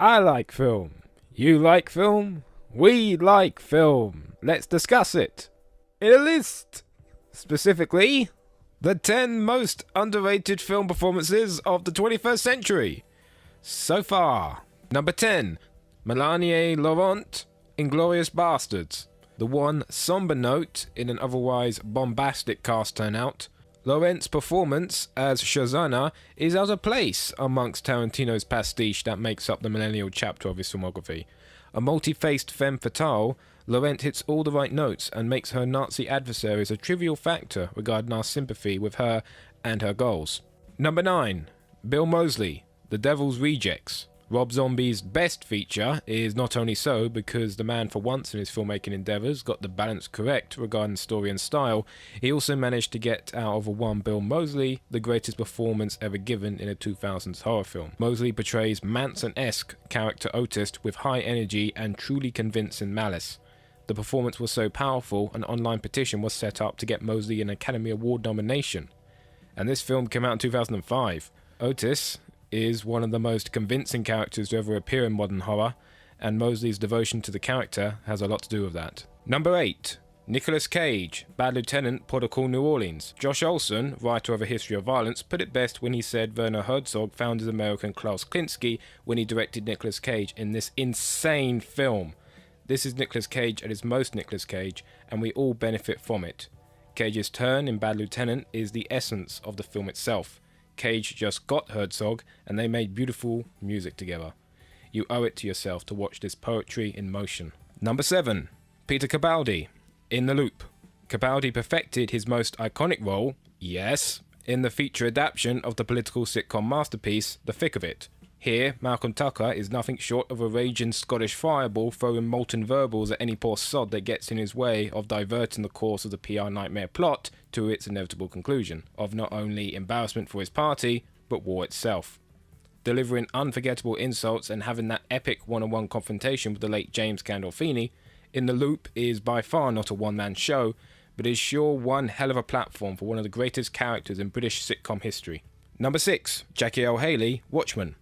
I like film. You like film? We like film. Let's discuss it. In a list. Specifically, the 10 most underrated film performances of the 21st century. So far. Number 10. Milan N Levant, Inglourious Bastards. The one somber note in an otherwise bombastic cast turnout. Laurent's performance as Shazana is out of place amongst Tarantino's pastiche that makes up the millennial chapter of his filmography. A multi-faced femme fatale, Laurent hits all the right notes and makes her Nazi adversaries a trivial factor regarding our sympathy with her and her goals. Number 9. Bill Mosley, The Devil's Rejects. Rob Zombie's best feature is not only so because the man for once in his filmmaking endeavours got the balance correct regarding story and style, he also managed to get out of a one Bill Mosley the greatest performance ever given in a 2000s horror film. Mosley portrays Manson-esque character Otis with high energy and truly convincing malice. The performance was so powerful an online petition was set up to get Mosley an Academy Award nomination. And this film came out in 2005. Otis is one of the most convincing characters to ever appear in modern horror, and Mosley's devotion to the character has a lot to do with that. Number 8. Nicolas Cage, Bad Lieutenant, Protocol New Orleans. Josh Olson, writer of A History of Violence, put it best when he said Werner Herzog found his American Klaus Kinski when he directed Nicolas Cage in this insane film. This is Nicolas Cage at his most Nicolas Cage, and we all benefit from it. Cage's turn in Bad Lieutenant is the essence of the film itself. Cage just got Herzog, and they made beautiful music together. You owe it to yourself to watch this poetry in motion. Number 7. Peter Capaldi, In the Loop. Capaldi perfected his most iconic role, yes, in the feature adaptation of the political sitcom masterpiece, The Thick of It. Here, Malcolm Tucker is nothing short of a raging Scottish fireball throwing molten verbals at any poor sod that gets in his way of diverting the course of the PR nightmare plot to its inevitable conclusion, of not only embarrassment for his party, but war itself. Delivering unforgettable insults and having that epic one-on-one confrontation with the late James Gandolfini, In the Loop is by far not a one-man show, but is sure one hell of a platform for one of the greatest characters in British sitcom history. Number 6. Jackie Earle Haley, Watchmen.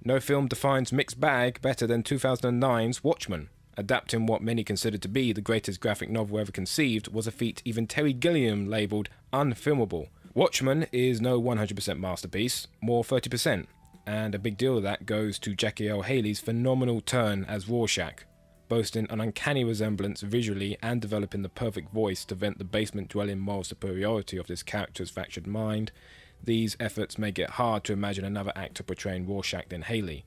No film defines mixed bag better than 2009's Watchmen. Adapting what many consider to be the greatest graphic novel ever conceived was a feat even Terry Gilliam labelled unfilmable. Watchmen is no 100% masterpiece, more 30%, and a big deal of that goes to Jackie Earle Haley's phenomenal turn as Rorschach, boasting an uncanny resemblance visually and developing the perfect voice to vent the basement-dwelling moral superiority of this character's fractured mind. These efforts make it hard to imagine another actor portraying Rorschach than Haley,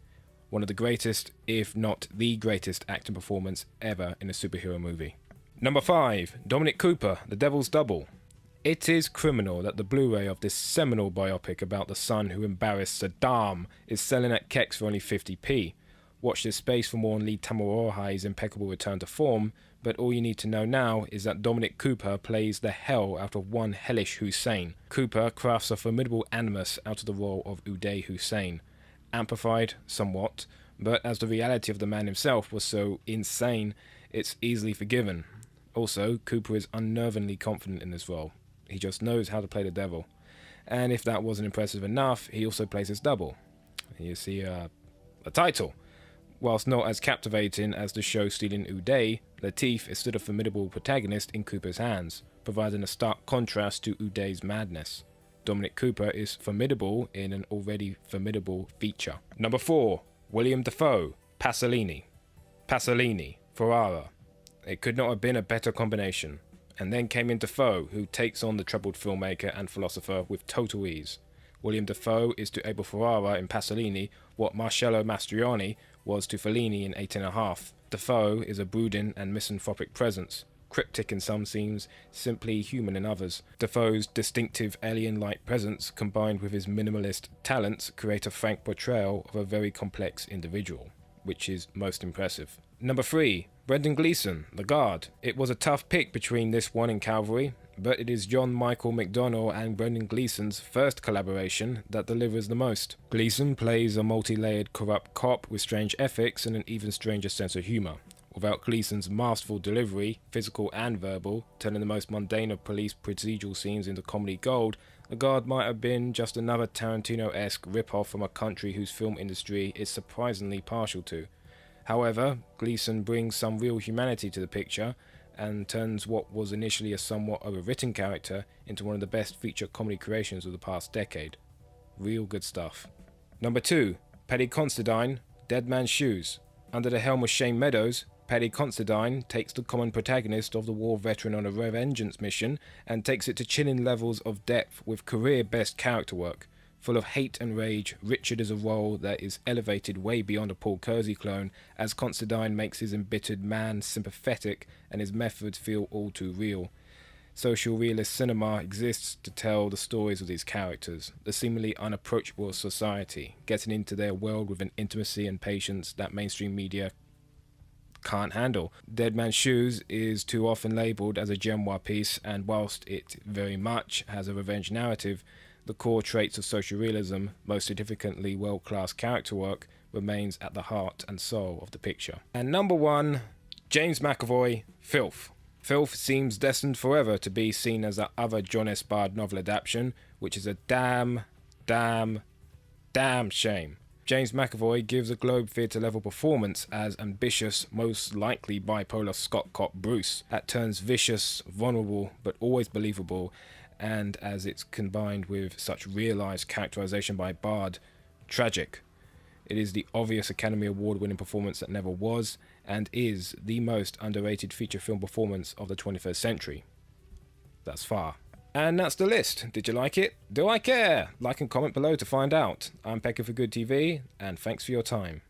one of the greatest, if not the greatest, acting performance ever in a superhero movie. Number 5. Dominic Cooper, The Devil's Double. It is criminal that the Blu-ray of this seminal biopic about the son who embarrassed Saddam is selling at Kex for only 50p. Watch this space for more on Lee Tamara's impeccable return to form, but all you need to know now is that Dominic Cooper plays the hell out of one hellish Hussein. Cooper crafts a formidable animus out of the role of Uday Hussein. Amplified somewhat, but as the reality of the man himself was so insane, it's easily forgiven. Also, Cooper is unnervingly confident in this role. He just knows how to play the devil. And if that wasn't impressive enough, he also plays his double. You see a title. Whilst not as captivating as the show stealing Uday, Lateef is still a formidable protagonist in Cooper's hands, providing a stark contrast to Uday's madness. Dominic Cooper is formidable in an already formidable feature. Number 4. William Dafoe, Pasolini. Pasolini, Ferrara. It could not have been a better combination. And then came in Dafoe, who takes on the troubled filmmaker and philosopher with total ease. William Dafoe is to Abel Ferrara in Pasolini what Marcello Mastroianni was to Fellini in 8½. Dafoe is a brooding and misanthropic presence, cryptic in some scenes, simply human in others. Dafoe's distinctive alien-like presence combined with his minimalist talents create a frank portrayal of a very complex individual, which is most impressive. Number 3. Brendan Gleeson, The Guard. It was a tough pick between this one and Calvary, but it is John Michael McDonnell and Brendan Gleeson's first collaboration that delivers the most. Gleeson plays a multi-layered corrupt cop with strange ethics and an even stranger sense of humour. Without Gleeson's masterful delivery, physical and verbal, turning the most mundane of police procedural scenes into comedy gold, The Guard might have been just another Tarantino-esque rip-off from a country whose film industry is surprisingly partial to. However, Gleeson brings some real humanity to the picture and turns what was initially a somewhat overwritten character into one of the best feature comedy creations of the past decade. Real good stuff. Number 2. Paddy Considine, Dead Man's Shoes. Under the helm of Shane Meadows, Paddy Considine takes the common protagonist of the war veteran on a revengeance mission and takes it to chilling levels of depth with career-best character work. Full of hate and rage, Richard is a role that is elevated way beyond a Paul Kersey clone, as Considine makes his embittered man sympathetic and his methods feel all too real. Social realist cinema exists to tell the stories of these characters, the seemingly unapproachable society, getting into their world with an intimacy and patience that mainstream media can't handle. Dead Man's Shoes is too often labelled as a Genoir piece, and whilst it very much has a revenge narrative, the core traits of social realism, most significantly world-class character work, remains at the heart and soul of the picture. And number 1, James McAvoy, Filth. Filth seems destined forever to be seen as that other John S. Bard novel adaptation, which is a damn shame. James McAvoy gives a Globe Theatre level performance as ambitious, most likely bipolar Scott cop Bruce, that turns vicious, vulnerable, but always believable, and as it's combined with such realised characterisation by Bard, tragic. It is the obvious Academy Award-winning performance that never was, and is the most underrated feature film performance of the 21st century. Thus far. And that's the list. Did you like it? Do I care? Like and comment below to find out. I'm Pekka for Good TV, and thanks for your time.